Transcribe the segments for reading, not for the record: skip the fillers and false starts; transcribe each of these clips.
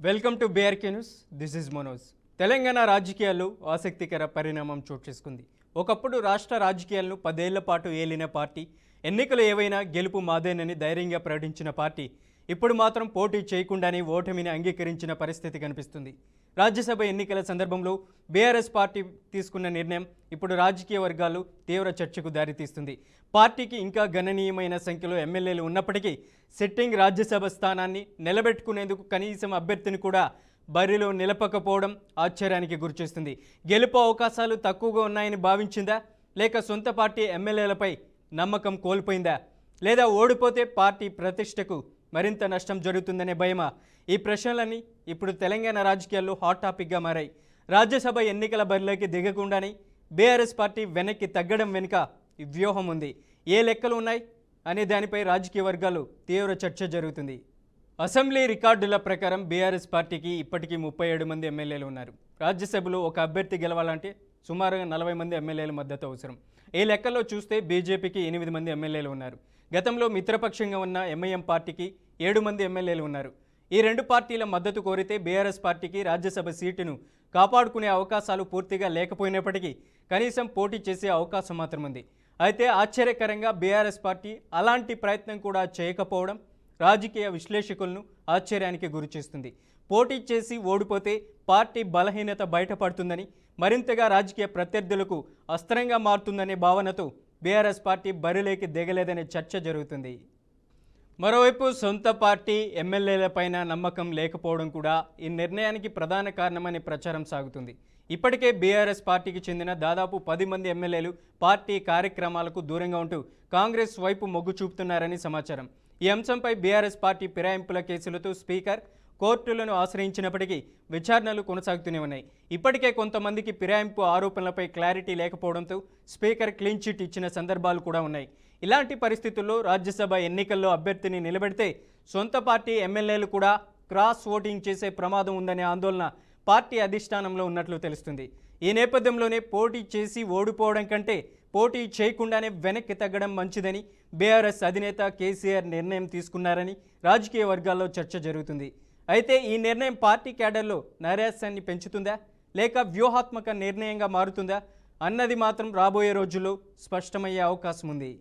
Welcome to BRK news. This is Manoj. Telangana రాజకీయాల్లో ఆసక్తికర పరిణామం చోటు చేసుకుంది. ఒకప్పుడు రాష్ట్ర రాజకీయాలను 10 ఏళ్ల పాటు ఏలిన పార్టీ, ఎన్నికలు ఏవైనా గెలుపు మాదేనని ధైర్యంగా ప్రకటించిన పార్టీ ఇప్పుడు మాత్రం పోటీ చేయకుండానే ఓటమిని అంగీకరించిన పరిస్థితి కనిపిస్తుంది. రాజ్యసభ ఎన్నికల సందర్భంలో బీఆర్ఎస్ పార్టీ తీసుకున్న నిర్ణయం ఇప్పుడు రాజకీయ వర్గాల్లో తీవ్ర చర్చకు దారితీస్తుంది. పార్టీకి ఇంకా గణనీయమైన సంఖ్యలో ఎమ్మెల్యేలు ఉన్నప్పటికీ సిట్టింగ్ రాజ్యసభ స్థానాన్ని నిలబెట్టుకునేందుకు కనీసం అభ్యర్థిని కూడా బరిలో నిలపకపోవడం ఆశ్చర్యానికి గురిచేస్తుంది. గెలుపు అవకాశాలు తక్కువగా ఉన్నాయని భావించిందా, లేక సొంత పార్టీ ఎమ్మెల్యేలపై నమ్మకం కోల్పోయిందా, లేదా ఓడిపోతే పార్టీ ప్రతిష్టకు మరింత నష్టం జరుగుతుందనే భయమా? ఈ ప్రశ్నలన్నీ ఇప్పుడు తెలంగాణ రాజకీయాల్లో హాట్ టాపిక్గా మారాయి. రాజ్యసభ ఎన్నికల బరిలోకి దిగకుండానే బీఆర్ఎస్ పార్టీ వెనక్కి తగ్గడం వెనుక ఈ వ్యూహం ఉంది. ఏ లెక్కలు ఉన్నాయి అనే దానిపై రాజకీయ వర్గాలు తీవ్ర చర్చ జరుగుతుంది. అసెంబ్లీ రికార్డుల ప్రకారం బీఆర్ఎస్ పార్టీకి ఇప్పటికీ 37 మంది ఎమ్మెల్యేలు ఉన్నారు. రాజ్యసభలో ఒక అభ్యర్థి గెలవాలంటే సుమారుగా 40 మంది ఎమ్మెల్యేల మద్దతు అవసరం. ఈ లెక్కల్లో చూస్తే బీజేపీకి 8 మంది ఎమ్మెల్యేలు ఉన్నారు. గతంలో మిత్రపక్షంగా ఉన్న ఎంఐఎం పార్టీకి 7 మంది ఎమ్మెల్యేలు ఉన్నారు. ఈ రెండు పార్టీల మద్దతు కోరితే బీఆర్ఎస్ పార్టీకి రాజ్యసభ సీటును కాపాడుకునే అవకాశాలు పూర్తిగా లేకపోయినప్పటికీ కనీసం పోటీ చేసే అవకాశం మాత్రం ఉంది. అయితే ఆశ్చర్యకరంగా బీఆర్ఎస్ పార్టీ అలాంటి ప్రయత్నం కూడా చేయకపోవడం రాజకీయ విశ్లేషకులను ఆశ్చర్యానికి గురిచేస్తుంది. పోటీ చేసి ఓడిపోతే పార్టీ బలహీనత బయటపడుతుందని, మరింతగా రాజకీయ ప్రత్యర్థులకు అస్త్రంగా మారుతుందనే భావనతో బీఆర్ఎస్ పార్టీ బరిలోకి దిగలేదనే చర్చ జరుగుతుంది. మరోవైపు సొంత పార్టీ ఎమ్మెల్యేలపైన నమ్మకం లేకపోవడం కూడా ఈ నిర్ణయానికి ప్రధాన కారణమనే ప్రచారం సాగుతుంది. ఇప్పటికే బీఆర్ఎస్ పార్టీకి చెందిన దాదాపు 10 మంది ఎమ్మెల్యేలు పార్టీ కార్యక్రమాలకు దూరంగా ఉంటూ కాంగ్రెస్ వైపు మొగ్గు చూపుతున్నారని సమాచారం. ఈ అంశంపై బీఆర్ఎస్ పార్టీ ఫిరాయింపుల కేసులతో స్పీకర్ కోర్టులను ఆశ్రయించినప్పటికీ విచారణలు కొనసాగుతూనే ఉన్నాయి. ఇప్పటికే కొంతమందికి ఫిరాయింపు ఆరోపణలపై క్లారిటీ లేకపోవడంతో స్పీకర్ క్లీన్ చిట్ ఇచ్చిన సందర్భాలు కూడా ఉన్నాయి. ఇలాంటి పరిస్థితుల్లో రాజ్యసభ ఎన్నికల్లో అభ్యర్థిని నిలబెడితే సొంత పార్టీ ఎమ్మెల్యేలు కూడా క్రాస్ ఓటింగ్ చేసే ప్రమాదం ఉందనే ఆందోళన పార్టీ అధిష్టానంలో ఉన్నట్లు తెలుస్తుంది. ఈ నేపథ్యంలోనే పోటీ చేసి ఓడిపోవడం కంటే పోటీ చేయకుండానే వెనక్కి తగ్గడం మంచిదని బీఆర్ఎస్ అధినేత కేసీఆర్ నిర్ణయం తీసుకున్నారని రాజకీయ వర్గాల్లో చర్చ జరుగుతుంది. అయితే ఈ నిర్ణయం పార్టీ క్యాడర్లో నైరాశ్యాన్ని పెంచుతుందా, లేక వ్యూహాత్మక నిర్ణయంగా మారుతుందా అన్నది మాత్రం రాబోయే రోజుల్లో స్పష్టమయ్యే అవకాశం ఉంది.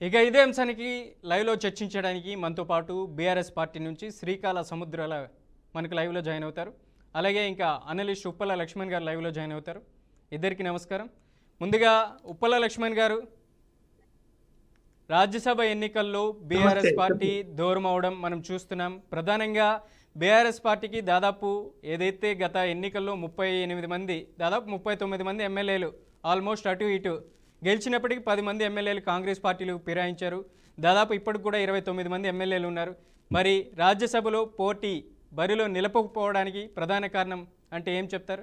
ఇక ఇదే అంశానికి లైవ్లో చర్చించడానికి మనతో పాటు బీఆర్ఎస్ పార్టీ నుంచి శ్రీకాళ సముద్రాల మనకు లైవ్లో జాయిన్ అవుతారు. అలాగే ఇంకా అనలిస్ట్ ఉప్పల లక్ష్మణ్ గారు లైవ్లో జాయిన్ అవుతారు. ఇద్దరికి నమస్కారం. ముందుగా ఉప్పల లక్ష్మణ్ గారు, రాజ్యసభ ఎన్నికల్లో బీఆర్ఎస్ పార్టీ దూరం అవడం మనం చూస్తున్నాం. ప్రధానంగా బీఆర్ఎస్ పార్టీకి దాదాపు ఏదైతే గత ఎన్నికల్లో 38 మంది, దాదాపు 39 మంది ఎమ్మెల్యేలు ఆల్మోస్ట్ అటు ఇటు గెలిచినప్పటికీ 10 మంది ఎమ్మెల్యేలు కాంగ్రెస్ పార్టీలు ఫిరాయించారు. దాదాపు ఇప్పటికి కూడా 29 మంది ఎమ్మెల్యేలు ఉన్నారు. మరి రాజ్యసభలో పోటీ బరిలో నిలపకపోవడానికి ప్రధాన కారణం అంటే ఏం చెప్తారు?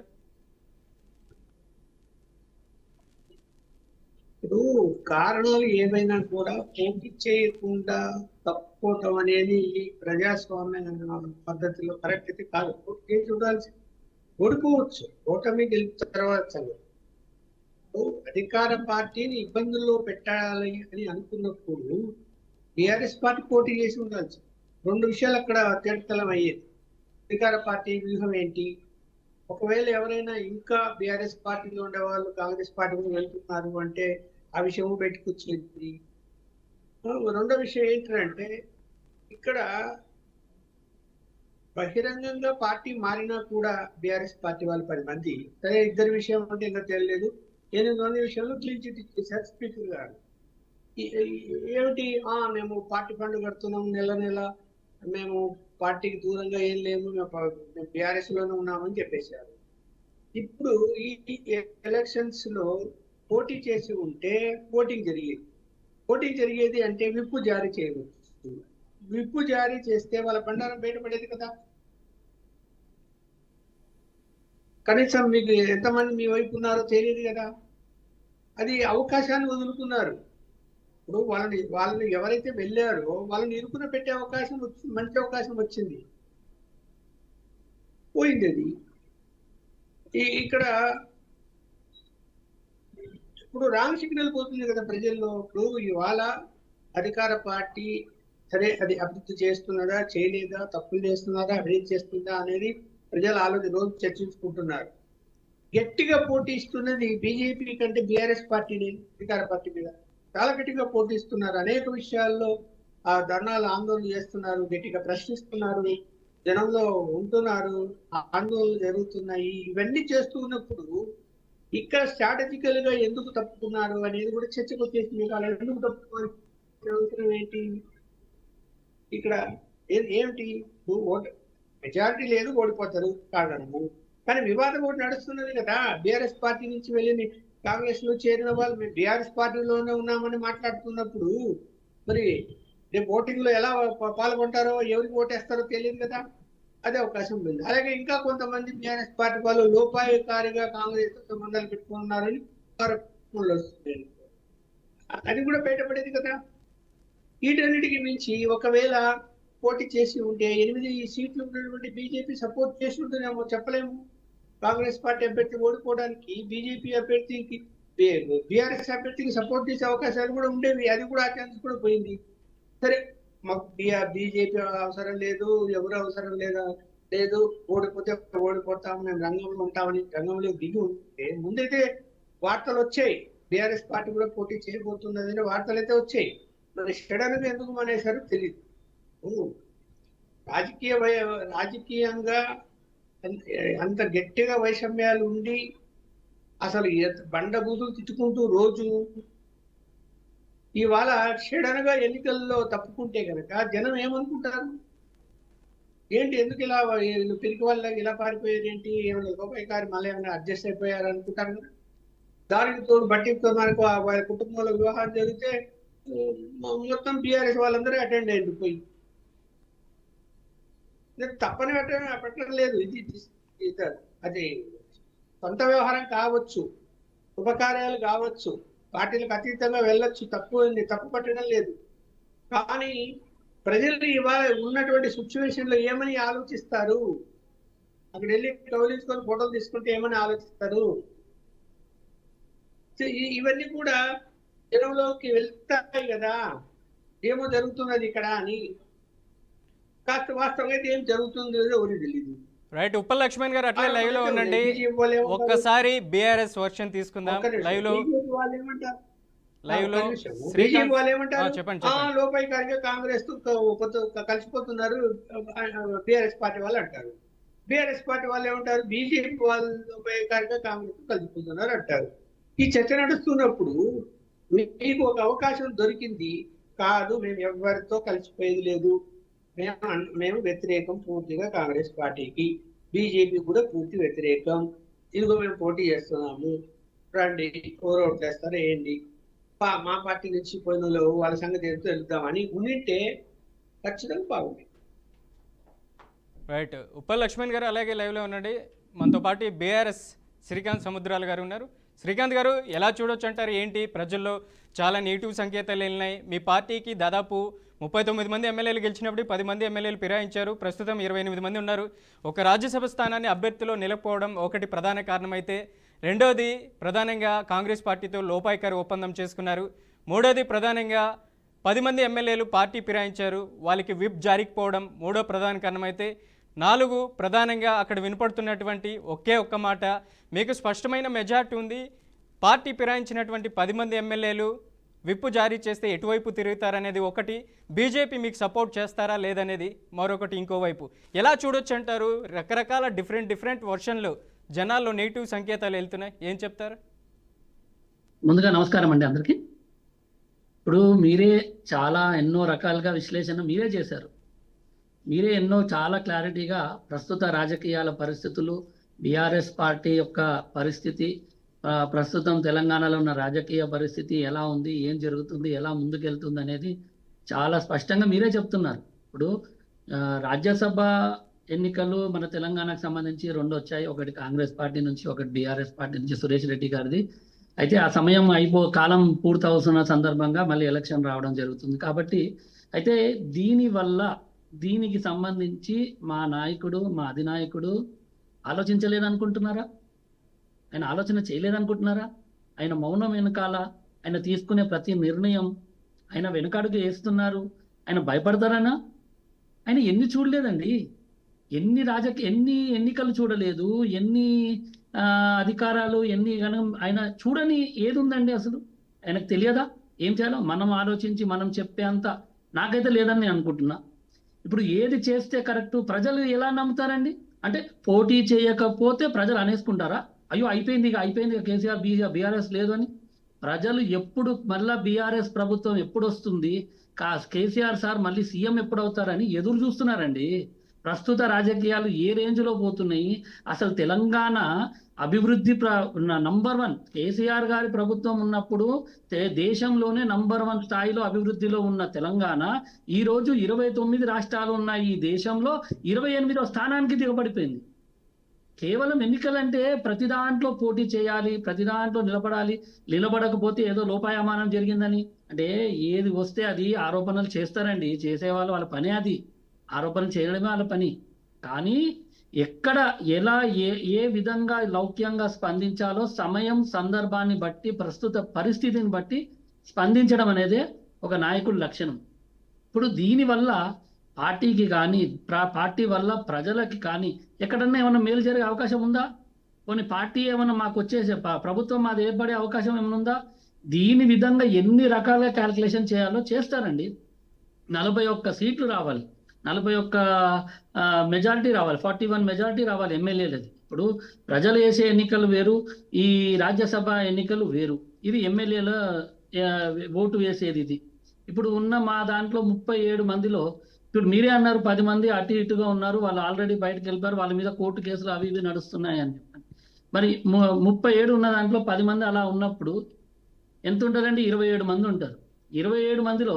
ఇప్పుడు కారణాలు ఏమైనా కూడా పోటీ చేయకుండా తప్పుకోవటం అనేది ప్రజాస్వామ్య పద్ధతిలో కరెక్ట్ అయితే కాదు. పోటీ చూడాల్సి ఓడిపోవచ్చు, ఓటమి గెలిచిన తర్వాత సంగతి. అధికార పార్టీని ఇబ్బందుల్లో పెట్టాలి అని అనుకున్నప్పుడు బీఆర్ఎస్ పార్టీ పోటీ చేసి ఉండాల్సి. రెండు విషయాలు అక్కడ తేటతలం అయ్యేది. అధికార పార్టీ వ్యూహం ఏంటి? ఒకవేళ ఎవరైనా ఇంకా బీఆర్ఎస్ పార్టీలో ఉండే వాళ్ళు కాంగ్రెస్ పార్టీలో వెళ్తున్నారు అంటే ఆ విషయం పెట్టుకొచ్చింది. రెండో విషయం ఏంటంటే ఇక్కడ బహిరంగంగా పార్టీ మారినా కూడా బీఆర్ఎస్ పార్టీ వాళ్ళు 10 మంది, సరే ఇద్దరి విషయం అంటే ఇంకా తెలియలేదు, 8 మంది విషయంలో క్లీన్ చిట్ ఇచ్చేసారు స్పీకర్ గారు. ఏమిటి, మేము పార్టీ ఫండ్ కడుతున్నాం, నెల నెల మేము పార్టీకి దూరంగా ఏం లేము, మేము బీఆర్ఎస్ లోనే ఉన్నామని చెప్పేశారు. ఇప్పుడు ఈ ఎలక్షన్స్ లో పోటీ చేసి ఉంటే ఓటింగ్ జరిగేది అంటే విప్పు జారీ చేయవచ్చు. విప్పు జారీ చేస్తే వాళ్ళ బండారం బయటపడేది కదా. కనీసం మీకు ఎంతమంది మీ వైపు ఉన్నారో తెలియదు కదా. అది అవకాశాన్ని వదులుకున్నారు. ఇప్పుడు వాళ్ళని ఎవరైతే వెళ్ళారో వాళ్ళని ఇరుకున పెట్టే అవకాశం వచ్చింది, మంచి అవకాశం వచ్చింది, పోయింది. అది ఇక్కడ ఇప్పుడు రాంగ్ సిగ్నల్ పోతుంది కదా ప్రజల్లో. ఇప్పుడు ఇవాళ అధికార పార్టీ సరే అది అభివృద్ధి చేస్తున్నదా చేయలేదా, తప్పులు చేస్తున్నారా అభివృద్ధి చేస్తుందా అనేది ప్రజలు రోజు చర్చించుకుంటున్నారు. గట్టిగా పోటీ ఇస్తున్నది బీజేపీ కంటే బీఆర్ఎస్ పార్టీని, అధికార పార్టీ మీద చాలా గట్టిగా పోటీ ఇస్తున్నారు. అనేక విషయాల్లో ఆ ధర్నాలు ఆందోళన చేస్తున్నారు, గట్టిగా ప్రశ్నిస్తున్నారు, జనంలో ఉంటున్నారు, ఆందోళనలు జరుగుతున్నాయి. ఇవన్నీ చేస్తూ ఉన్నప్పుడు ఇక్కడ స్ట్రాటజికల్ గా ఎందుకు తప్పుకున్నారు అనేది కూడా చర్చకు వచ్చేసింది. వాళ్ళు ఎందుకు తప్పుకోవాల్సిన అవసరం ఏంటి? ఇక్కడ ఏమిటి? మెజారిటీ లేదు, ఓడిపోతారు కారణము. కానీ వివాదం ఒకటి నడుస్తున్నది కదా. బీఆర్ఎస్ పార్టీ నుంచి వెళ్ళి కాంగ్రెస్ లో చేరిన వాళ్ళు మేము బీఆర్ఎస్ పార్టీలోనే ఉన్నామని మాట్లాడుతున్నప్పుడు మరి రేపు ఓటింగ్ లో ఎలా పాల్గొంటారో, ఎవరికి ఓటేస్తారో తెలియదు కదా. అదే అవకాశం ఉంది. అలాగే ఇంకా కొంతమంది బీఆర్ఎస్ పార్టీ వాళ్ళు లోపాయకారిగా కాంగ్రెస్ తో సంబంధాలు పెట్టుకున్నారని ఆరోపణలు వస్తున్నాయి. అది కూడా బయటపడేది కదా. వీటన్నిటికి మించి ఒకవేళ పోటీ చేసి ఉంటే 8 సీట్లు ఉన్నటువంటి బీజేపీ సపోర్ట్ చేసి ఉంటుందేమో చెప్పలేము. కాంగ్రెస్ పార్టీ అభ్యర్థి ఓడిపోవడానికి బీజేపీ అభ్యర్థికి, బీఆర్ఎస్ అభ్యర్థికి సపోర్ట్ చేసే అవకాశాలు కూడా ఉండేవి. అది కూడా ఆ ఛాన్స్ కూడా పోయింది. సరే, మాకు బీజేపీ అవసరం లేదు, ఎవరు అవసరం లేదు, ఓడిపోతే ఓడిపోతాం, మేము రంగంలో ఉంటామని రంగంలో దిగి ఉంటే ముందైతే వార్తలు వచ్చాయి. బీఆర్ఎస్ పార్టీ కూడా పోటీ చేయబోతున్నదని వార్తలు అయితే వచ్చాయి. మరి సడన్ గా ఎందుకు మానేశారో తెలియదు. రాజకీయంగా అంత గట్టిగా వైషమ్యాలు ఉండి అసలు బండబూతులు తిట్టుకుంటూ రోజు ఇవాళ సడన్ గా ఎన్నికల్లో తప్పుకుంటే కనుక జనం ఏమనుకుంటారు? ఏంటి, ఎందుకు ఇలా పిరికి వాళ్ళకి ఇలా పారిపోయారు ఏంటి, ఏమైనా రూపాయికారి మళ్ళీ ఏమైనా అడ్జస్ట్ అయిపోయారు అనుకుంటారు కదా. దానికి తోడు బట్టితో మనకు వాళ్ళ కుటుంబంలో వివాహాలు జరిగితే మొత్తం బీఆర్ఎస్ వాళ్ళందరూ అటెండ్ అయ్యింది పోయి. తప్పని పెట్టడం లేదు. ఇది అది సొంత వ్యవహారం కావచ్చు, శుభకార్యాలు కావచ్చు, పార్టీలకు అతీతంగా వెళ్ళొచ్చు, తప్పు పట్టడం లేదు. కానీ ప్రజలు ఇవాళ ఉన్నటువంటి సిచ్యువేషన్ లో ఏమని ఆలోచిస్తారు? అక్కడ వెళ్ళి కౌలించుకొని ఫోటోలు తీసుకుంటే ఏమని ఆలోచిస్తారు? ఇవన్నీ కూడా జనంలోకి వెళ్తాయి కదా, ఏమో జరుగుతున్నది ఇక్కడ అని. కాస్త వాస్తవంగా అయితే ఏం జరుగుతుందో ఎవరికి తెలియదు. రైట్. ఉప్పల్ లక్ష్మణ్ గారు అట్లే లైవ్ లో ఉండండి. ఒక్కసారి బీఆర్ఎస్ వర్షన్ తీసుకుందాం లైవ్ లో. చెప్పండి. లోపాయికారిగా కాంగ్రెస్ కలిసిపోతున్నారు బీఆర్ఎస్ పార్టీ వాళ్ళు అంటారు. బీఆర్ఎస్ పార్టీ వాళ్ళు ఏమంటారు? బీజేపీ వాళ్ళు లోపాయికారిగా కాంగ్రెస్ కలిసిపోతున్నారు అంటారు. ఈ చర్చ నడుస్తున్నప్పుడు మీకు ఒక అవకాశం దొరికింది. కాదు, మేము ఎవరితో కలిసిపోయేది లేదు, మేము వ్యతిరేకం పూర్తిగా కాంగ్రెస్ పార్టీకి, బీజేపీ కూడా పూర్తి వ్యతిరేకం, ఇదిగో మేము పోటీ చేస్తున్నాము, రండి, ఎవరు ఓట్లేస్తారు వేయండి, మా పార్టీ నుంచి పోయిన వాళ్ళ సంగతి ఎంతో వెళ్దామని ఉండింటే ఖచ్చితంగా బాగుంది. రైట్. ఉప్పల్ లక్ష్మణ్ గారు అలాగే లైవ్ లో ఉండండి. మనతో పాటు బీఆర్ఎస్ శ్రీకాంత్ సముద్రాల గారు ఉన్నారు. శ్రీకాంత్ గారు, ఎలా చూడొచ్చు అంటారు? ఏంటి, ప్రజల్లో చాలా నెగిటివ్ సంకేతాలు వెళ్ళినాయి. మీ పార్టీకి దాదాపు 39 మంది ఎమ్మెల్యేలు గెలిచినప్పుడు 10 మంది ఎమ్మెల్యేలు ఫిరాయించారు. ప్రస్తుతం 28 మంది ఉన్నారు. ఒక రాజ్యసభ స్థానాన్ని అభ్యర్థిలో నిలకపోవడం ఒకటి ప్రధాన కారణమైతే, రెండోది ప్రధానంగా కాంగ్రెస్ పార్టీతో లోపాయికారి ఒప్పందం చేసుకున్నారు. మూడోది ప్రధానంగా 10 మంది ఎమ్మెల్యేలు పార్టీ ఫిరాయించారు, వాళ్ళకి విప్ జారిపోవడం మూడో ప్రధాన కారణమైతే, 4 ప్రధానంగా అక్కడ వినపడుతున్నటువంటి ఒక్క మాట, మీకు స్పష్టమైన మెజార్టీ ఉంది, పార్టీ ఫిరాయించినటువంటి 10 మంది ఎమ్మెల్యేలు విప్పు జారీ చేస్తే ఎటువైపు తిరుగుతారనేది ఒకటి, బీజేపీ మీకు సపోర్ట్ చేస్తారా లేదనేది మరొకటి. ఇంకోవైపు ఎలా చూడొచ్చు అంటారు? రకరకాల డిఫరెంట్ వర్షన్లు జనాల్లో నెగిటివ్ సంకేతాలు వెళ్తున్నాయి, ఏం చెప్తారు? ముందుగా నమస్కారం అండి అందరికీ. ఇప్పుడు మీరే ఎన్నో రకాలుగా విశ్లేషణ మీరే చేశారు. మీరే చాలా క్లారిటీగా ప్రస్తుత రాజకీయాల పరిస్థితులు, బీఆర్ఎస్ పార్టీ యొక్క పరిస్థితి, ప్రస్తుతం తెలంగాణలో ఉన్న రాజకీయ పరిస్థితి ఎలా ఉంది, ఏం జరుగుతుంది, ఎలా ముందుకెళ్తుంది అనేది చాలా స్పష్టంగా మీరే చెప్తున్నారు. ఇప్పుడు రాజ్యసభ ఎన్నికలు మన తెలంగాణకు సంబంధించి 2 వచ్చాయి. ఒకటి కాంగ్రెస్ పార్టీ నుంచి, ఒకటి బీఆర్ఎస్ పార్టీ నుంచి సురేష్ రెడ్డి గారిది. అయితే ఆ సమయం కాలం పూర్తవుతున్న సందర్భంగా మళ్ళీ ఎలక్షన్ రావడం జరుగుతుంది. కాబట్టి అయితే దీనికి సంబంధించి మా నాయకుడు, మా అధినాయకుడు ఆలోచించలేదనుకుంటున్నారా? ఆయన ఆలోచన చేయలేదనుకుంటున్నారా? ఆయన మౌనం వెనకాల ఆయన తీసుకునే ప్రతి నిర్ణయం ఆయన వెనుకడుగు వేస్తున్నారు. ఆయన భయపడతారనా? ఆయన ఎన్ని చూడలేదండి, ఎన్ని ఎన్నికలు చూడలేదు, ఎన్ని ఆ, అధికారాలు ఎన్ని ఆయన చూడని ఏది ఉందండి అసలు? ఆయనకు తెలియదా ఏం చేయాలో? మనం ఆలోచించి మనం చెప్పేంత నాకైతే లేదని నేను అనుకుంటున్నా. ఇప్పుడు ఏది చేస్తే కరెక్ట్ ప్రజలు ఎలా నమ్ముతారండి? అంటే పోటీ చేయకపోతే ప్రజలు అనేసుకుంటారా? అయ్యో అయిపోయింది ఇక కేసీఆర్ బీఆర్ఎస్ లేదు అని. ప్రజలు ఎప్పుడు మళ్ళా బీఆర్ఎస్ ప్రభుత్వం ఎప్పుడు వస్తుంది, కేసీఆర్ సార్ మళ్ళీ సీఎం ఎప్పుడు అవుతారని ఎదురు చూస్తున్నారండి. ప్రస్తుత రాజకీయాలు ఏ రేంజ్లో పోతున్నాయి అసలు? తెలంగాణ అభివృద్ధి నంబర్ 1 కేసీఆర్ గారి ప్రభుత్వం ఉన్నప్పుడు దేశంలోనే నంబర్ 1 స్థాయిలో అభివృద్ధిలో ఉన్న తెలంగాణ ఈ రోజు 29 రాష్ట్రాలు ఉన్న ఈ దేశంలో 28వ స్థానానికి దిగబడిపోయింది. కేవలం ఎన్నికలంటే ప్రతి దాంట్లో పోటీ చేయాలి, ప్రతి దాంట్లో నిలబడాలి, నిలబడకపోతే ఏదో లోపాయమానం జరిగిందని అంటే ఏది వస్తే అది ఆరోపణలు చేస్తారండి. చేసేవాళ్ళు వాళ్ళ పనే అది, ఆరోపణలు చేయడమే వాళ్ళ పని. కానీ ఎక్కడ ఎలా ఏ విధంగా లౌక్యంగా స్పందించాలో సమయం సందర్భాన్ని బట్టి ప్రస్తుత పరిస్థితిని బట్టి స్పందించడం అనేదే ఒక నాయకుడి లక్షణం. ఇప్పుడు దీనివల్ల పార్టీకి కానీ పార్టీ వల్ల ప్రజలకి కానీ ఎక్కడన్నా ఏమన్నా మేలు జరిగే అవకాశం ఉందా? కొన్ని పార్టీ ఏమన్నా మాకు వచ్చేసే ప్రభుత్వం మాది ఏర్పడే అవకాశం ఏమైనా ఉందా? దీని విధంగా ఎన్ని రకాలుగా క్యాల్కులేషన్ చేయాలో చేస్తారండి. 41 సీట్లు రావాలి, 41 మెజారిటీ రావాలి, 41 మెజారిటీ రావాలి ఎమ్మెల్యేలది. ఇప్పుడు ప్రజలు వేసే ఎన్నికలు వేరు, ఈ రాజ్యసభ ఎన్నికలు వేరు. ఇది ఎమ్మెల్యేల ఓటు వేసేది ఇది. ఇప్పుడు ఉన్న మా దాంట్లో 37 మందిలో ఇప్పుడు మీరే అన్నారు 10 మంది అటు ఇటుగా ఉన్నారు, వాళ్ళు ఆల్రెడీ బయటకు వెళ్ళిపోయారు, వాళ్ళ మీద కోర్టు కేసులు అవి ఇవి నడుస్తున్నాయని చెప్పండి. మరి 37 ఉన్న దాంట్లో 10 మంది అలా ఉన్నప్పుడు ఎంత ఉంటారండి? 27 మంది ఉంటారు. 27 మందిలో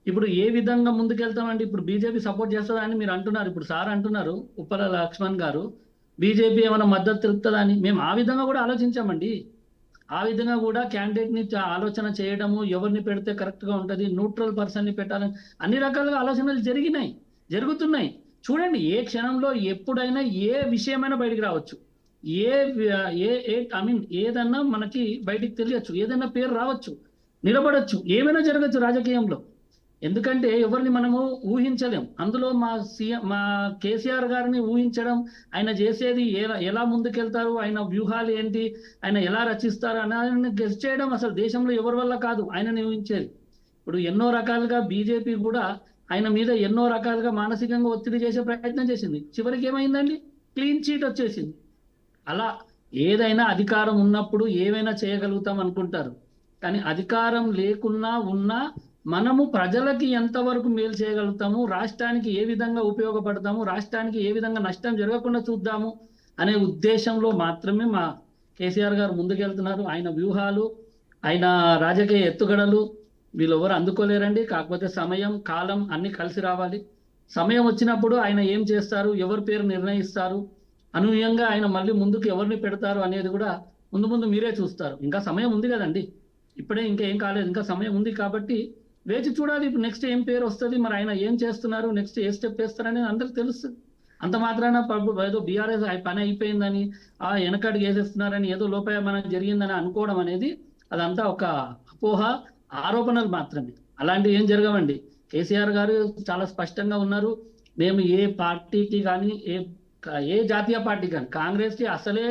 ఇప్పుడు ఏ విధంగా ముందుకెళ్తామండి? ఇప్పుడు బీజేపీ సపోర్ట్ చేస్తుందా అని మీరు అంటున్నారు. ఇప్పుడు సార్ అంటున్నారు ఉప్పల లక్ష్మణ్ గారు బీజేపీ ఏమైనా మద్దతు తెలుపుతుందా అని. మేము ఆ విధంగా కూడా ఆలోచించామండి. ఆ విధంగా కూడా క్యాండిడేట్ని ఆలోచన చేయడము, ఎవరిని పెడితే కరెక్ట్గా ఉంటుంది, న్యూట్రల్ పర్సన్ని పెట్టాలని అన్ని రకాలుగా ఆలోచనలు జరుగుతున్నాయి. చూడండి, ఏ క్షణంలో ఎప్పుడైనా ఏ విషయమైనా బయటికి రావచ్చు, ఏదన్నా మనకి బయటికి తెలియచ్చు, ఏదైనా పేరు రావచ్చు, నిలబడచ్చు, ఏమైనా జరగచ్చు రాజకీయంలో. ఎందుకంటే ఎవరిని మనము ఊహించలేం. అందులో మా కేసీఆర్ గారిని ఊహించడం, ఆయన చేసేది ఎలా ముందుకెళ్తారు, ఆయన వ్యూహాలు ఏంటి, ఆయన ఎలా రచిస్తారు అని గెస్ చేయడం అసలు దేశంలో ఎవరి వల్ల కాదు, ఆయనని ఊహించేది. ఇప్పుడు ఎన్నో రకాలుగా బీజేపీ కూడా ఆయన మీద ఎన్నో రకాలుగా మానసికంగా ఒత్తిడి చేసే ప్రయత్నం చేసింది. చివరికి ఏమైందండి? క్లీన్ చీట్ వచ్చేసింది. అలా ఏదైనా అధికారం ఉన్నప్పుడు ఏమైనా చేయగలుగుతాం అనుకుంటారు. కానీ అధికారం లేకున్నా ఉన్నా మనము ప్రజలకి ఎంతవరకు మేలు చేయగలుగుతాము, రాష్ట్రానికి ఏ విధంగా ఉపయోగపడతాము, రాష్ట్రానికి ఏ విధంగా నష్టం జరగకుండా చూద్దాము అనే ఉద్దేశంలో మాత్రమే మా కేసీఆర్ గారు ముందుకెళ్తున్నారు. ఆయన వ్యూహాలు, ఆయన రాజకీయ ఎత్తుగడలు వీళ్ళెవరు అందుకోలేరండి. కాకపోతే సమయం, కాలం అన్ని కలిసి రావాలి. సమయం వచ్చినప్పుడు ఆయన ఏం చేస్తారు, ఎవరి పేరు నిర్ణయిస్తారు, అనూహ్యంగా ఆయన మళ్ళీ ముందుకు ఎవరిని పెడతారు అనేది కూడా ముందు మీరే చూస్తారు. ఇంకా సమయం ఉంది కదండి, ఇప్పుడే ఇంకా ఏం కాలేదు, ఇంకా సమయం ఉంది. కాబట్టి వేచి చూడాలి. ఇప్పుడు నెక్స్ట్ ఏం పేరు వస్తుంది, మరి ఆయన ఏం చేస్తున్నారు, నెక్స్ట్ ఏ స్టెప్ వేస్తారనేది అందరికి తెలుస్తుంది. అంత మాత్రాన ఏదో బీఆర్ఎస్ పని అయిపోయిందని వెనకడుగు వేసేస్తున్నారని ఏదో లోపాయమానం జరిగిందని అనుకోవడం అనేది అదంతా ఒక అపోహ, ఆరోపణలు మాత్రమే. అలాంటివి ఏం జరగవండి. కేసీఆర్ గారు చాలా స్పష్టంగా ఉన్నారు. మేము ఏ పార్టీకి కానీ ఏ జాతీయ పార్టీ కానీ కాంగ్రెస్కి అసలే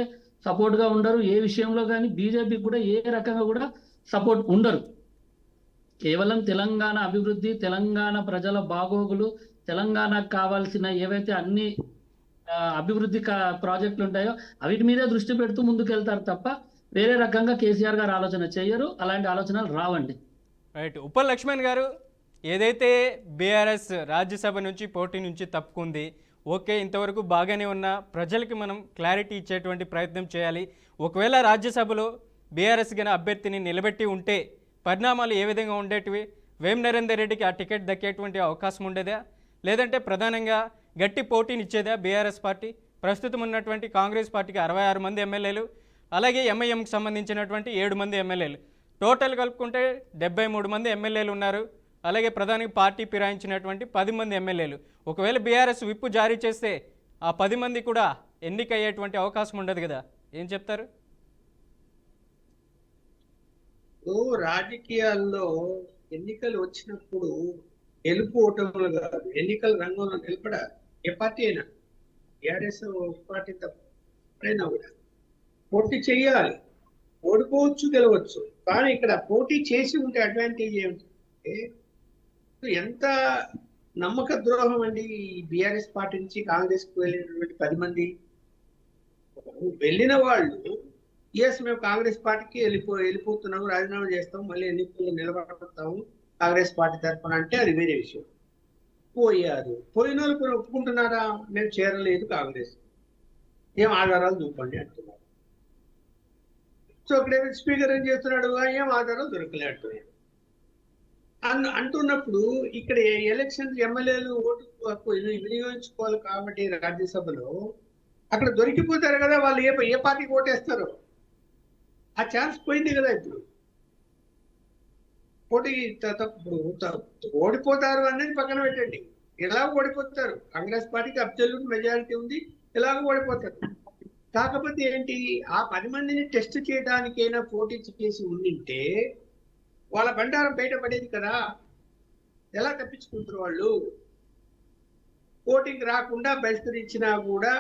సపోర్ట్గా ఉండరు, ఏ విషయంలో కానీ బీజేపీకి కూడా ఏ రకంగా కూడా సపోర్ట్ ఉండరు. కేవలం తెలంగాణ అభివృద్ధి, తెలంగాణ ప్రజల బాగోగులు, తెలంగాణకు కావాల్సిన ఏవైతే అన్ని అభివృద్ధి ప్రాజెక్టులు ఉంటాయో అవిటి మీదే దృష్టి పెడుతూ ముందుకెళ్తారు తప్ప వేరే రకంగా కేసీఆర్ గారు ఆలోచన చేయరు. అలాంటి ఆలోచనలు రావండి. రైట్. ఉప్పల లక్ష్మణ్ గారు, ఏదైతే బీఆర్ఎస్ రాజ్యసభ నుంచి పోటీ నుంచి తప్పుకుంది, ఓకే, ఇంతవరకు బాగానే ఉన్న ప్రజలకి మనం క్లారిటీ ఇచ్చేటువంటి ప్రయత్నం చేయాలి. ఒకవేళ రాజ్యసభలో బీఆర్ఎస్ గన అభ్యర్థిని నిలబెట్టి ఉంటే పరిణామాలు ఏ విధంగా ఉండేటివి? వేం నరేందర్ రెడ్డికి ఆ టికెట్ దక్కేటువంటి అవకాశం ఉండేదా, లేదంటే ప్రధానంగా గట్టి పోటీనిచ్చేదా బీఆర్ఎస్ పార్టీ? ప్రస్తుతం ఉన్నటువంటి కాంగ్రెస్ పార్టీకి 66 మంది ఎమ్మెల్యేలు, అలాగే ఎంఐఎంకి సంబంధించినటువంటి 7 మంది ఎమ్మెల్యేలు, టోటల్ కలుపుకుంటే 73 మంది ఎమ్మెల్యేలు ఉన్నారు. అలాగే ప్రధానికి పార్టీ ఫిరాయించినటువంటి 10 మంది ఎమ్మెల్యేలు. ఒకవేళ బీఆర్ఎస్ విప్పు జారీ చేస్తే ఆ 10 మంది కూడా ఎన్నికయ్యేటువంటి అవకాశం ఉండదు కదా, ఏం చెప్తారు? రాజకీయాల్లో ఎన్నికలు వచ్చినప్పుడు గెలుపు ఓటములు కాదు, ఎన్నికల రంగంలో నిలబడాలి. ఏ పార్టీ అయినా, టీఆర్ఎస్ పార్టీ తప్పైనా కూడా పోటీ చేయాలి. ఓడిపోవచ్చు, గెలవచ్చు. కానీ ఇక్కడ పోటీ చేసి ఉంటే అడ్వాంటేజ్ ఏమిటంటే, ఎంత నమ్మక ద్రోహం అండి ఈ బీఆర్ఎస్ పార్టీ నుంచి కాంగ్రెస్ కు వెళ్ళినటువంటి 10 మంది వెళ్ళిన వాళ్ళు, ఎస్ మేము కాంగ్రెస్ పార్టీకి వెళ్ళిపోతున్నాము, రాజీనామా చేస్తాం, మళ్ళీ ఎన్నికల్లో నిలబడతాము కాంగ్రెస్ పార్టీ తరఫున అంటే అది వేరే విషయం. పోయారు. పోయిన వాళ్ళు కూడా ఒప్పుకుంటున్నారా? మేము చేరలేదు కాంగ్రెస్, ఏం ఆధారాలు చూపండి అంటున్నారు. సో ఇక్కడ స్పీకర్ ఏం చేస్తున్నాడు, ఏం ఆధారాలు దొరకలే అంటున్నాడు. అంటున్నప్పుడు ఇక్కడ ఎలక్షన్ ఎమ్మెల్యేలు ఓటు హక్కు వినియోగించుకోవాలి కాబట్టి రాజ్యసభలో అక్కడ దొరికిపోతారు కదా వాళ్ళు, ఏ పార్టీకి ఓటేస్తారు? ఆ ఛాన్స్ పోయింది కదా. ఇప్పుడు పోటీ ఓడిపోతారు అనేది పక్కన పెట్టండి, ఎలాగో ఓడిపోతారు. కాంగ్రెస్ పార్టీకి అబ్సల్యూట్ మెజారిటీ ఉంది, ఎలాగో ఓడిపోతారు. కాకపోతే ఏంటి, ఆ 10 మందిని టెస్ట్ చేయడానికైనా పోటీ చేసి ఉండింటే వాళ్ళ బండారం బయటపడేది కదా. ఎలా తప్పించుకుంటారు వాళ్ళు? ఓటింగ్ రాకుండా బహిష్కరించినా కూడా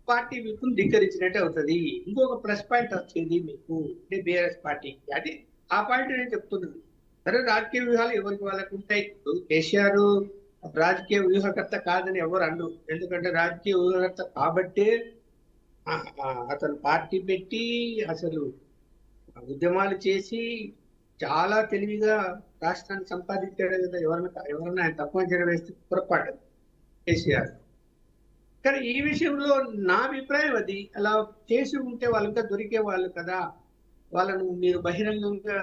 పార్టీ విప్పును ధిక్కరించినట్టే అవుతుంది. ఇంకొక ప్లస్ పాయింట్ వచ్చేది మీకు, అంటే బీఆర్ఎస్ పార్టీకి. అది ఆ పాయింట్ నేను చెప్తున్నాను. సరే, రాజకీయ వ్యూహాలు ఎవరికి వాళ్ళకు ఉంటాయి. కేసీఆర్ రాజకీయ వ్యూహకర్త కాదని ఎవరు అనరు. ఎందుకంటే రాజకీయ వ్యూహకర్త కాబట్టే అతను పార్టీ పెట్టి అసలు ఉద్యమాలు చేసి చాలా తెలివిగా రాష్ట్రాన్ని సంపాదించాడు కదా. ఎవరన్నా ఆయన తక్కువ అంచనా వేస్తే పొరపాటు కేసీఆర్. కానీ ఈ విషయంలో నా అభిప్రాయం అది, అలా చేసి ఉంటే వాళ్ళంతా దొరికే వాళ్ళు కదా. వాళ్ళను మీరు బహిరంగంగా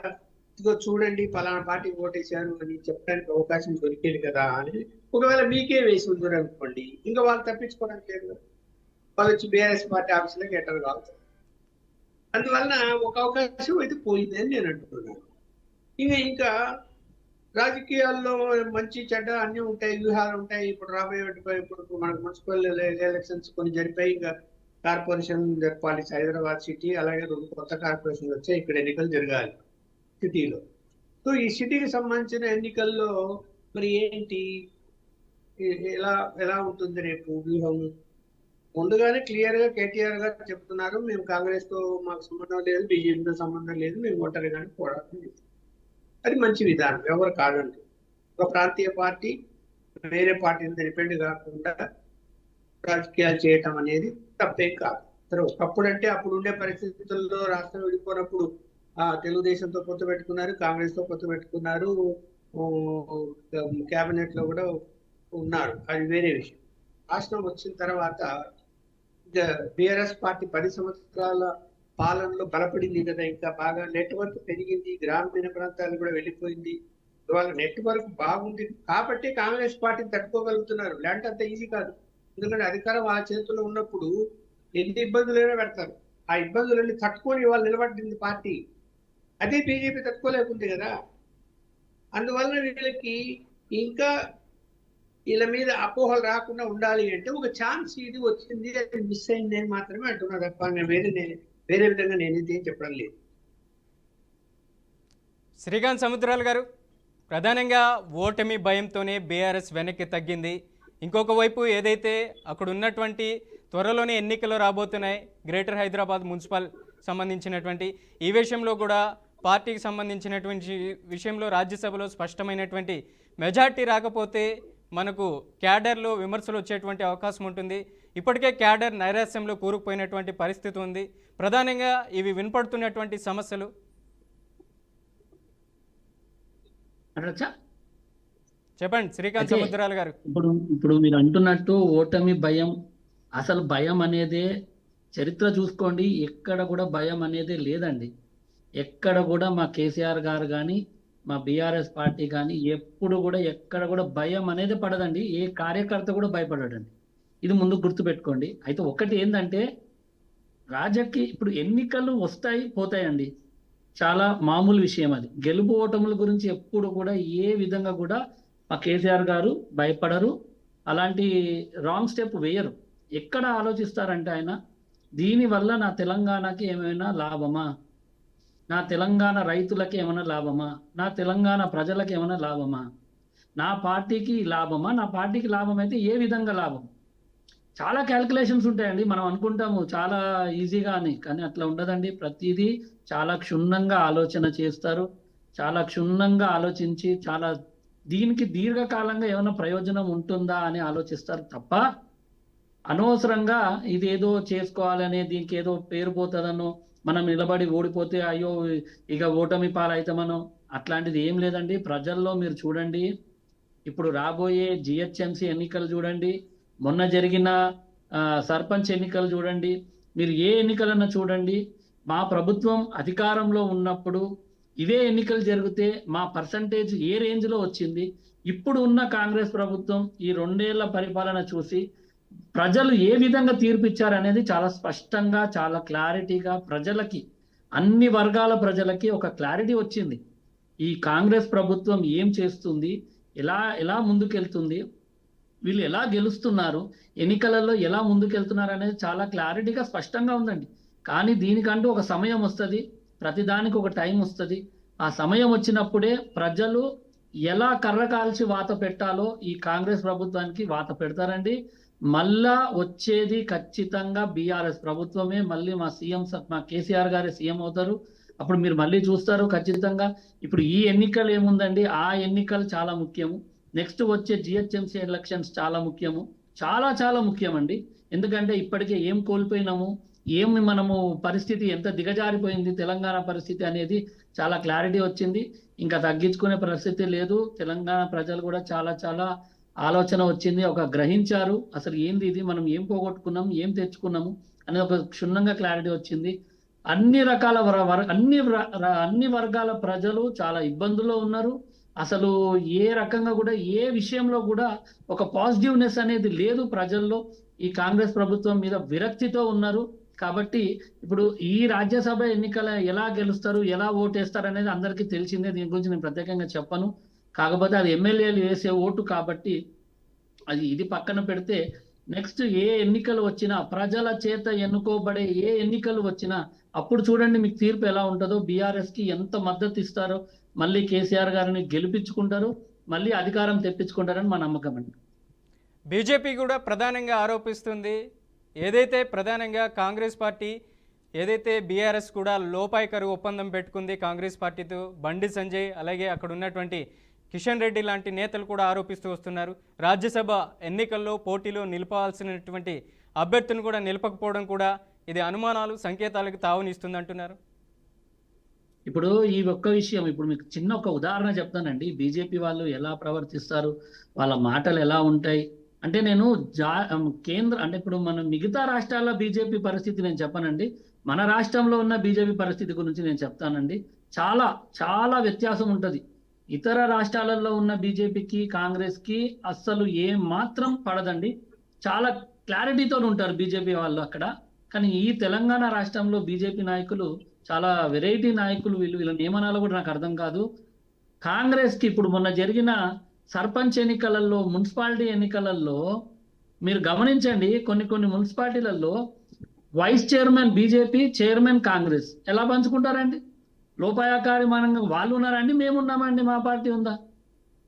ఇదిగో చూడండి పలానా పార్టీకి ఓటేశారు అని చెప్పడానికి అవకాశం దొరికేది కదా అని. ఒకవేళ మీకే వేసి ఉందని అనుకోండి, ఇంకా వాళ్ళు తప్పించుకోవడానికి లేదు. వాళ్ళు వచ్చి బీఆర్ఎస్ పార్టీ ఆఫీసులోకి ఎంటర్ కావుతారు. అందువలన ఒక అవకాశం అయితే పోయింది అని నేను అంటున్నాను. ఇంకా రాజకీయాల్లో మంచి చెడ్డ అన్నీ ఉంటాయి, వ్యూహాలు ఉంటాయి. ఇప్పుడు రాబోయే ఇప్పుడు మనకు మున్సిపల్ ఎలక్షన్స్ కొన్ని జరిపాయి. ఇంకా కార్పొరేషన్ జరపాలి హైదరాబాద్ సిటీ, అలాగే 2 కొత్త కార్పొరేషన్లు వచ్చాయి. ఇక్కడ ఎన్నికలు జరగాలి సిటీలో. సో ఈ సిటీకి సంబంధించిన ఎన్నికల్లో మరి ఏంటి, ఎలా ఉంటుంది రేపు వ్యూహం? ముందుగానే క్లియర్ గా కేటీఆర్ గారు చెప్తున్నారు, మేము కాంగ్రెస్ తో మాకు సంబంధం లేదు, బీజేపీతో సంబంధం లేదు, మేము ఒంటరిగానే పోరాటం చేస్తాం. అది మంచి విధానం, ఎవరు కాదండి. ఒక ప్రాంతీయ పార్టీ వేరే పార్టీని డిపెండ్ కాకుండా రాజకీయాలు చేయటం అనేది తప్పేం కాదు. సరే, ఒకప్పుడు అంటే అప్పుడు ఉండే పరిస్థితుల్లో రాష్ట్రం విడిపోయినప్పుడు తెలుగుదేశంతో పొత్తు పెట్టుకున్నారు, కాంగ్రెస్ తో పొత్తు పెట్టుకున్నారు, క్యాబినెట్ లో కూడా ఉన్నారు, అది వేరే విషయం. రాష్ట్రం వచ్చిన తర్వాత బీఆర్ఎస్ పార్టీ 10 సంవత్సరాల పాలనలో బలపడింది కదా, ఇంకా బాగా నెట్వర్క్ పెరిగింది, గ్రామీణ ప్రాంతాలు కూడా వెళ్ళిపోయింది. వాళ్ళ నెట్వర్క్ బాగుంది కాబట్టి కాంగ్రెస్ పార్టీని తట్టుకోగలుగుతున్నారు. లేదంటే అంత ఈజీ కాదు. ఎందుకంటే అధికారం వాళ్ళ చేతుల్లో ఉన్నప్పుడు ఎన్ని ఇబ్బందులైనా పెడతారు. ఆ ఇబ్బందులన్నీ తట్టుకొని వాళ్ళు నిలబడింది పార్టీ. అదే బీజేపీ తట్టుకోలేకుంది కదా. అందువలన వీళ్ళకి ఇంకా వీళ్ళ మీద అపోహలు రాకుండా ఉండాలి అంటే ఒక ఛాన్స్ ఇది వచ్చింది, అది మిస్ అయింది అని మాత్రమే అంటున్నా తప్ప వేరే విధంగా నేనైతే చెప్పడం లేదు. శ్రీకాంత్ సముద్రాల గారు, ప్రధానంగా ఓటమి భయంతోనే బీఆర్ఎస్ వెనక్కి తగ్గింది. ఇంకొక వైపు ఏదైతే అక్కడ ఉన్నటువంటి త్వరలోనే ఎన్నికలు రాబోతున్నాయి, గ్రేటర్ హైదరాబాద్ మున్సిపల్ సంబంధించినటువంటి ఈ విషయంలో కూడా పార్టీకి సంబంధించినటువంటి విషయంలో రాజ్యసభలో స్పష్టమైనటువంటి మెజార్టీ రాకపోతే మనకు క్యాడర్లో విమర్శలు వచ్చేటువంటి అవకాశం ఉంటుంది. ఇప్పటికే క్యాడర్ నైరాశ్యంలో కూరుకుపోయినటువంటి పరిస్థితి ఉంది. ప్రధానంగా ఇవి వినపడుతున్నటువంటి సమస్యలు చెప్పండి శ్రీకాంత్ సముద్రాల గారు. ఇప్పుడు మీరు అంటున్నట్టు ఓటమి భయం, అసలు భయం అనేదే చరిత్ర చూసుకోండి, ఎక్కడ కూడా భయం అనేది లేదండి. ఎక్కడ కూడా మా కేసీఆర్ గారు కానీ మా బీఆర్ఎస్ పార్టీ కానీ ఎప్పుడు కూడా ఎక్కడ కూడా భయం అనేది పడదండి. ఏ కార్యకర్త కూడా భయపడడండి. ఇది ముందు గుర్తుపెట్టుకోండి. అయితే ఒకటి ఏంటంటే ఇప్పుడు ఎన్నికలు వస్తాయి పోతాయండి, చాలా మామూలు విషయం అది. గెలుపు ఓటముల గురించి ఎప్పుడు కూడా ఏ విధంగా కూడా మా కేసీఆర్ గారు భయపడరు, అలాంటి రాంగ్ స్టెప్ వేయరు. ఎక్కడ ఆలోచిస్తారంటే ఆయన దీనివల్ల నా తెలంగాణకి ఏమైనా లాభమా, నా తెలంగాణ రైతులకి ఏమైనా లాభమా, నా తెలంగాణ ప్రజలకి ఏమైనా లాభమా, నా పార్టీకి లాభమా, నా పార్టీకి లాభం అయితే ఏ విధంగా లాభం? చాలా క్యాల్కులేషన్స్ ఉంటాయండి. మనం అనుకుంటాము చాలా ఈజీగా అని, కానీ అట్లా ఉండదండి. ప్రతిదీ చాలా క్షుణ్ణంగా ఆలోచన చేస్తారు. చాలా క్షుణ్ణంగా ఆలోచించి చాలా దీనికి దీర్ఘకాలంగా ఏమైనా ప్రయోజనం ఉంటుందా అని ఆలోచిస్తారు తప్ప అనవసరంగా ఇదేదో చేసుకోవాలనే దీనికి ఏదో పేరు పోతుందనో, మనం నిలబడి ఓడిపోతే అయ్యో ఇక ఓటమి పాలైతే మనం అట్లాంటిది ఏం లేదండి. ప్రజల్లో మీరు చూడండి, ఇప్పుడు రాబోయే జిహెచ్ఎంసీ ఎన్నికలు చూడండి, మొన్న జరిగిన సర్పంచ్ ఎన్నికలు చూడండి, మీరు ఏ ఎన్నికలన్నా చూడండి, మా ప్రభుత్వం అధికారంలో ఉన్నప్పుడు ఇవే ఎన్నికలు జరిగితే మా పర్సంటేజ్ ఏ రేంజ్లో వచ్చింది. ఇప్పుడు ఉన్న కాంగ్రెస్ ప్రభుత్వం ఈ 2 ఏళ్ల పరిపాలన చూసి ప్రజలు ఏ విధంగా తీర్పు ఇచ్చారనేది చాలా స్పష్టంగా, చాలా క్లారిటీగా ప్రజలకి, అన్ని వర్గాల ప్రజలకి ఒక క్లారిటీ వచ్చింది. ఈ కాంగ్రెస్ ప్రభుత్వం ఏం చేస్తుంది, ఎలా ముందుకెళ్తుంది, వీళ్ళు ఎలా గెలుస్తున్నారు, ఎన్నికలలో ఎలా ముందుకెళ్తున్నారు అనేది చాలా క్లారిటీగా స్పష్టంగా ఉందండి. కానీ దీనికంటూ ఒక సమయం వస్తుంది, ప్రతిదానికి ఒక టైం వస్తుంది. ఆ సమయం వచ్చినప్పుడే ప్రజలు ఎలా కర్ర కాల్చి వాత పెట్టాలో ఈ కాంగ్రెస్ ప్రభుత్వానికి వాత పెడతారండి. మళ్ళా వచ్చేది ఖచ్చితంగా బీఆర్ఎస్ ప్రభుత్వమే. మళ్ళీ మా కేసీఆర్ గారే సీఎం అవుతారు. అప్పుడు మీరు మళ్ళీ చూస్తారు ఖచ్చితంగా. ఇప్పుడు ఈ ఎన్నికలు ఏముందండి, ఆ ఎన్నికలు చాలా ముఖ్యము. నెక్స్ట్ వచ్చే జిహెచ్ఎంసీ ఎలక్షన్స్ చాలా ముఖ్యము, చాలా చాలా ముఖ్యమండి. ఎందుకంటే ఇప్పటికే ఏం కోల్పోయినాము, మనము పరిస్థితి ఎంత దిగజారిపోయింది తెలంగాణ పరిస్థితి అనేది చాలా క్లారిటీ వచ్చింది. ఇంకా తగ్గించుకునే పరిస్థితి లేదు. తెలంగాణ ప్రజలు కూడా చాలా చాలా ఆలోచన వచ్చింది, ఒక గ్రహించారు అసలు ఏంది ఇది, మనం ఏం పోగొట్టుకున్నాం, ఏం తెచ్చుకున్నాము అనేది ఒక క్షుణ్ణంగా క్లారిటీ వచ్చింది. అన్ని రకాల అన్ని వర్గాల ప్రజలు చాలా ఇబ్బందుల్లో ఉన్నారు. అసలు ఏ రకంగా కూడా ఏ విషయంలో కూడా ఒక పాజిటివ్నెస్ అనేది లేదు ప్రజల్లో. ఈ కాంగ్రెస్ ప్రభుత్వం మీద విరక్తితో ఉన్నారు. కాబట్టి ఇప్పుడు ఈ రాజ్యసభ ఎన్నికల ఎలా గెలుస్తారు, ఎలా ఓటేస్తారు అనేది అందరికీ తెలిసిందే. దీని గురించి నేను ప్రత్యేకంగా చెప్పను. కాకపోతే అది ఎమ్మెల్యేలు వేసే ఓటు కాబట్టి ఇది పక్కన పెడితే, నెక్స్ట్ ఏ ఎన్నికలు వచ్చినా, ప్రజల చేత ఎన్నుకోబడే ఏ ఎన్నికలు వచ్చినా అప్పుడు చూడండి మీకు తీర్పు ఎలా ఉంటుందో. బీఆర్ఎస్ కి ఎంత మద్దతు ఇస్తారో, మళ్ళీ కేసీఆర్ గారిని గెలిపించుకుంటారు, మళ్ళీ అధికారం తెప్పించుకుంటారని మా నమ్మకం అండి. బీజేపీ కూడా ప్రధానంగా ఆరోపిస్తుంది, ఏదైతే ప్రధానంగా కాంగ్రెస్ పార్టీ ఏదైతే బీఆర్ఎస్ కూడా లోపాయికరు ఒప్పందం పెట్టుకుంది కాంగ్రెస్ పార్టీతో, బండి సంజయ్ అలాగే అక్కడ ఉన్నటువంటి కిషన్ రెడ్డి లాంటి నేతలు కూడా ఆరోపిస్తూ వస్తున్నారు. రాజ్యసభ ఎన్నికల్లో పోటీలో నిలపాల్సినటువంటి అభ్యర్థిని కూడా నిలపకపోవడం కూడా ఇది అనుమానాలు, సంకేతాలకు తావునిస్తుంది అంటున్నారు. ఇప్పుడు ఈ ఒక్క విషయం, ఇప్పుడు మీకు చిన్న ఒక ఉదాహరణ చెప్తానండి. బీజేపీ వాళ్ళు ఎలా ప్రవర్తిస్తారు, వాళ్ళ మాటలు ఎలా ఉంటాయి అంటే, నేను అంటే ఇప్పుడు మన మిగతా రాష్ట్రాల్లో బీజేపీ పరిస్థితి నేను చెప్పనండి, మన రాష్ట్రంలో ఉన్న బీజేపీ పరిస్థితి గురించి నేను చెప్తానండి. చాలా చాలా వ్యత్యాసం ఉంటుంది. ఇతర రాష్ట్రాలలో ఉన్న బీజేపీకి కాంగ్రెస్కి అస్సలు ఏం మాత్రం పడదండి. చాలా క్లారిటీతో ఉంటారు బీజేపీ వాళ్ళు అక్కడ. కానీ ఈ తెలంగాణ రాష్ట్రంలో బీజేపీ నాయకులు చాలా వెరైటీ నాయకులు. వీళ్ళని ఏమనాలో కూడా నాకు అర్థం కాదు. కాంగ్రెస్కి ఇప్పుడు మొన్న జరిగిన సర్పంచ్ ఎన్నికలలో, మున్సిపాలిటీ ఎన్నికలలో మీరు గమనించండి, కొన్ని మున్సిపాలిటీలలో vice chairman BJP, chairman Congress. ఎలా పంచుకుంటారండి? లోపాయకారిమానంగా వాళ్ళు ఉన్నారండి, మేమున్నామండి, మా పార్టీ ఉందా?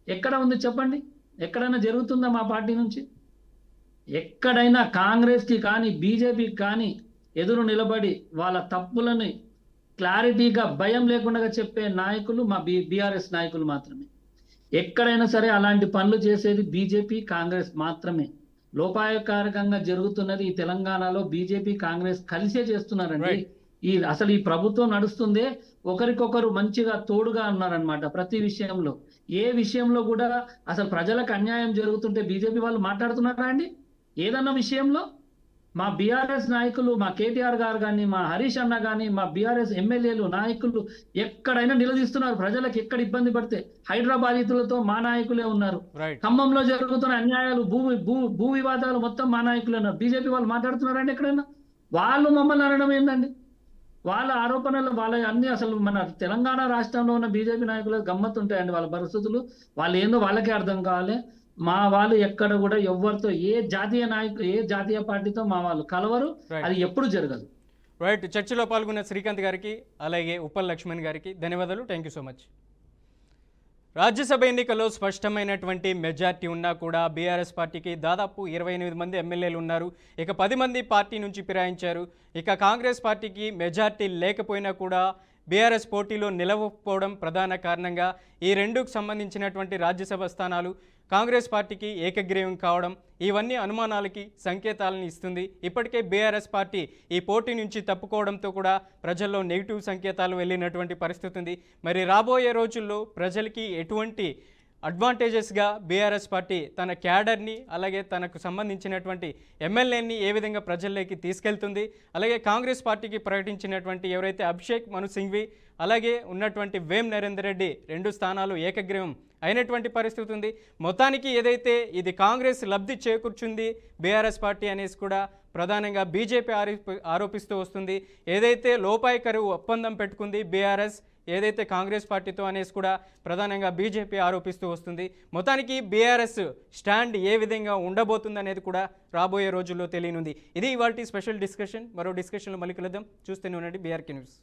ఎక్కడ ఉంది చెప్పండి? ఎక్కడైనా జరుగుతుందా మా పార్టీ నుంచి? ఎక్కడైనా కాంగ్రెస్కి కానీ బీజేపీకి కానీ ఎదురు నిలబడి వాళ్ళ తప్పులని క్లారిటీగా భయం లేకుండా చెప్పే నాయకులు మా బీఆర్ఎస్ నాయకులు మాత్రమే. ఎక్కడైనా సరే అలాంటి పనులు చేసేది బీజేపీ, కాంగ్రెస్ మాత్రమే. లోపాయకారకంగా జరుగుతున్నది ఈ తెలంగాణలో బీజేపీ, కాంగ్రెస్ కలిసే చేస్తున్నారండి. అసలు ఈ ప్రభుత్వం నడుస్తుందే ఒకరికొకరు మంచిగా తోడుగా ఉన్నారనమాట. ప్రతి విషయంలో, ఏ విషయంలో కూడా అసలు ప్రజలకు అన్యాయం జరుగుతుంటే బీజేపీ వాళ్ళు మాట్లాడుతున్నారా అండి? ఏదన్నా విషయంలో మా బీఆర్ఎస్ నాయకులు, మా కేటీఆర్ గారు కానీ, మా హరీష్ అన్న కానీ, మా బీఆర్ఎస్ ఎమ్మెల్యేలు నాయకులు ఎక్కడైనా నిలదీస్తున్నారు. ప్రజలకు ఎక్కడ ఇబ్బంది పడితే హైదరాబాదీతులతో మా నాయకులే ఉన్నారు. ఖమ్మంలో జరుగుతున్న అన్యాయాలు, భూ వివాదాలు మొత్తం మా నాయకులే ఉన్నారు. బీజేపీ వాళ్ళు మాట్లాడుతున్నారండి ఎక్కడైనా? వాళ్ళు మమ్మల్ని అనడం ఏందండి? వాళ్ళ ఆరోపణలు వాళ్ళ అన్ని అసలు మన తెలంగాణ రాష్ట్రంలో ఉన్న బీజేపీ నాయకులు గమ్మత్తుంటాయండి వాళ్ళ పరిస్థితులు. వాళ్ళు ఏందో వాళ్ళకే అర్థం కావాలి. మా వాళ్ళు ఎక్కడ కూడా ఎవరితో ఏ జాతీయ పార్టీతో మా వాళ్ళు కలవరు. అది ఎప్పుడు జరగదు. రైట్. చర్చలో పాల్గొన్న శ్రీకాంత్ గారికి అలాగే ఉప్పల్ లక్ష్మణ్ గారికి ధన్యవాదాలు. Thank you so much. Rajya Sabha ఎన్నికల్లో స్పష్టమైనటువంటి మెజార్టీ ఉన్నా కూడా బీఆర్ఎస్ పార్టీకి దాదాపు 28 మంది ఎమ్మెల్యేలు ఉన్నారు. ఇక 10 మంది పార్టీ నుంచి ఫిరాయించారు. ఇక కాంగ్రెస్ పార్టీకి మెజార్టీ లేకపోయినా కూడా బీఆర్ఎస్ పోటీలో నిలవకపోవడం ప్రధాన కారణంగా ఈ రెండుకు సంబంధించినటువంటి రాజ్యసభ స్థానాలు కాంగ్రెస్ పార్టీకి ఏకగ్రీవం కావడం ఇవన్నీ అనుమానాలకి సంకేతాలను ఇస్తుంది. ఇప్పటికే బీఆర్ఎస్ పార్టీ ఈ పోటీ నుంచి తప్పుకోవడంతో కూడా ప్రజల్లో నెగిటివ్ సంకేతాలు వెళ్ళినటువంటి పరిస్థితి ఉంది. మరి రాబోయే రోజుల్లో ప్రజలకి ఎటువంటి అడ్వాంటేజెస్గా బీఆర్ఎస్ పార్టీ తన క్యాడర్ని అలాగే తనకు సంబంధించినటువంటి ఎమ్మెల్యేని ఏ విధంగా ప్రజల్లోకి తీసుకెళ్తుంది, అలాగే కాంగ్రెస్ పార్టీకి ప్రకటించినటువంటి ఎవరైతే అభిషేక్ మను సింఘ్వి అలాగే ఉన్నటువంటి వేం నరేందర్ రెడ్డి 2 స్థానాలు ఏకగ్రీవం అయినటువంటి పరిస్థితి ఉంది. మొత్తానికి ఏదైతే ఇది కాంగ్రెస్ లబ్ధి చేకూర్చుంది బీఆర్ఎస్ పార్టీ అనేసి కూడా ప్రధానంగా బీజేపీ ఆరోపిస్తూ వస్తుంది. ఏదైతే లోపాయికరు ఒప్పందం పెట్టుకుంది బీఆర్ఎస్ ఏదైతే కాంగ్రెస్ పార్టీతో అనేసి కూడా ప్రధానంగా బీజేపీ ఆరోపిస్తూ వస్తుంది. మొత్తానికి బీఆర్ఎస్ స్టాండ్ ఏ విధంగా ఉండబోతుంది అనేది కూడా రాబోయే రోజుల్లో తెలియనుంది. ఇది ఇవాల్టి స్పెషల్ డిస్కషన్. మరో డిస్కషన్లో మళ్ళీ కలుద్దాం. చూస్తూనే ఉండండి బీఆర్కే న్యూస్.